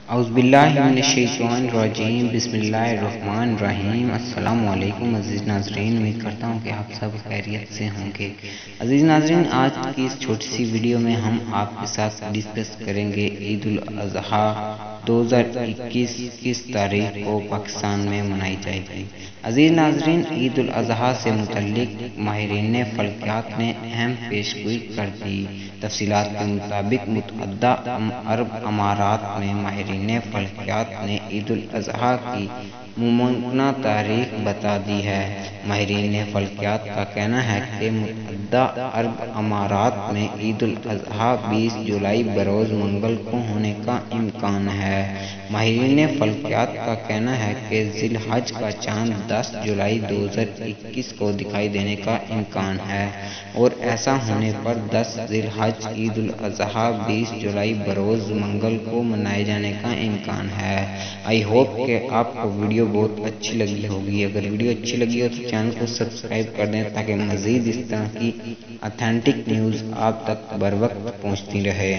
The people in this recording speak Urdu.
اعوذ باللہ من الشیطان الرجیم، بسم اللہ الرحمن الرحیم۔ السلام علیکم عزیز ناظرین، امید کرتا ہوں کہ آپ سب خیریت سے ہوں گے۔ عزیز ناظرین، آج کی اس چھوٹی سی ویڈیو میں ہم آپ کے ساتھ ڈسکس کریں گے عید الاضحیٰ 2021 کس تاریخ کو پاکستان میں منائی جائے گی۔ عزیز ناظرین، عید الاضحیٰ سے متعلق ماہرین فلکیات نے اہم پیش گوئی کر دی۔ تفصیلات کے مطابق متعددہ عرب امارات میں ماہرین فلکیات نے عید الاضحیٰ کی ممکنہ تاریخ بتا دی ہے۔ ماہرین فلکیات کا کہنا ہے کہ متعددہ عرب امارات میں عید الاضحیٰ 20 جولائی بروز منگل کو ہونے کا امکان ہے۔ ماہرین فلکیات کا کہنا ہے کہ ذی الحج کا چاند 10 جولائی 2021 کو دکھائی دینے کا امکان ہے، اور ایسا ہونے پر 10 ذی الحج عید الاضحیٰ 20 جولائی بروز منگل کو منائے جانے کا امکان ہے۔ آئی ہوپ کہ آپ کو ویڈیو بہت اچھی لگی ہوگی۔ اگر ویڈیو اچھی لگی ہو تو چینل کو سبسکرائب کر دیں تاکہ مزید اس طرح کی اتھینٹک نیوز آپ تک بر وقت پہنچتی رہے۔